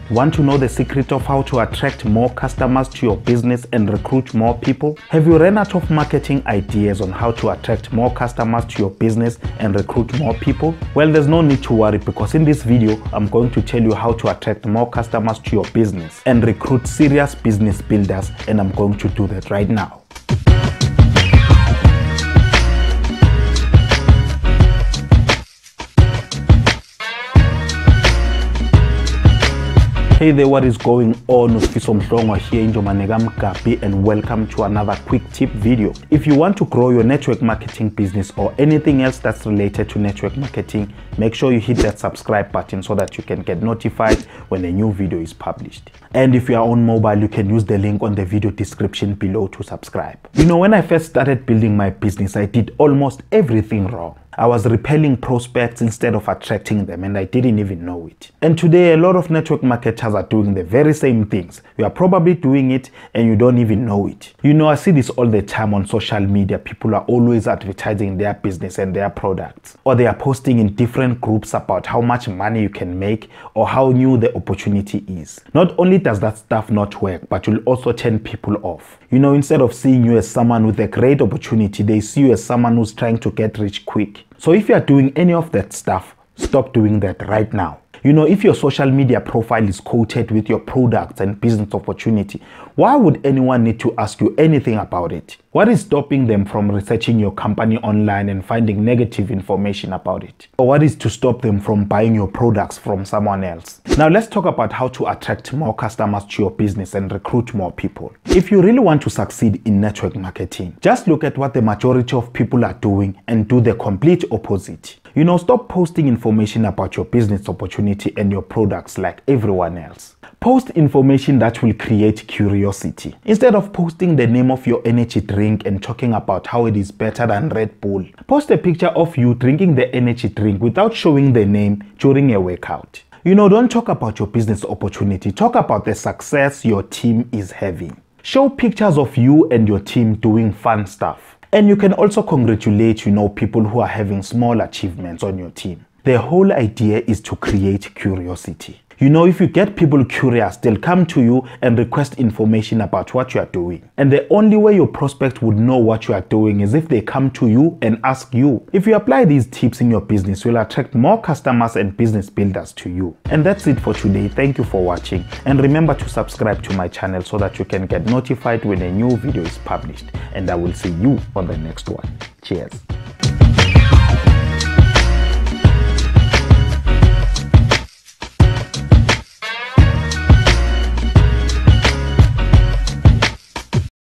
Want to know the secret of how to attract more customers to your business and recruit more people? Have you run out of marketing ideas on how to attract more customers to your business and recruit more people? Well, there's no need to worry, because in this video, I'm going to tell you how to attract more customers to your business and recruit serious business builders, and I'm going to do that right now. Hey there, what is going on? Usifiso Mhlongo here, Njomanega Mgabi, and welcome to another quick tip video. If you want to grow your network marketing business or anything else that's related to network marketing, make sure you hit that subscribe button so that you can get notified when a new video is published. And if you are on mobile, you can use the link on the video description below to subscribe. You know, when I first started building my business, I did almost everything wrong. I was repelling prospects instead of attracting them, and I didn't even know it. And today, a lot of network marketers are doing the very same things. You are probably doing it and you don't even know it. You know, I see this all the time on social media. People are always advertising their business and their products, or they are posting in different groups about how much money you can make or how new the opportunity is. Not only does that stuff not work, but will also turn people off. You know, instead of seeing you as someone with a great opportunity, they see you as someone who's trying to get rich quick. So if you are doing any of that stuff, stop doing that right now. You know, if your social media profile is coated with your products and business opportunity, why would anyone need to ask you anything about it? What is stopping them from researching your company online and finding negative information about it? Or what is to stop them from buying your products from someone else? Now let's talk about how to attract more customers to your business and recruit more people. If you really want to succeed in network marketing, just look at what the majority of people are doing and do the complete opposite. You know, stop posting information about your business opportunity and your products like everyone else. Post information that will create curiosity. Instead of posting the name of your energy drink and talking about how it is better than Red Bull, post a picture of you drinking the energy drink without showing the name during a workout. You know, don't talk about your business opportunity. Talk about the success your team is having. Show pictures of you and your team doing fun stuff. And you can also congratulate, you know, people who are having small achievements on your team. The whole idea is to create curiosity. You know, if you get people curious, they'll come to you and request information about what you are doing. And the only way your prospect would know what you are doing is if they come to you and ask you. If you apply these tips in your business, you'll attract more customers and business builders to you. And that's it for today. Thank you for watching. And remember to subscribe to my channel so that you can get notified when a new video is published. And I will see you on the next one. Cheers.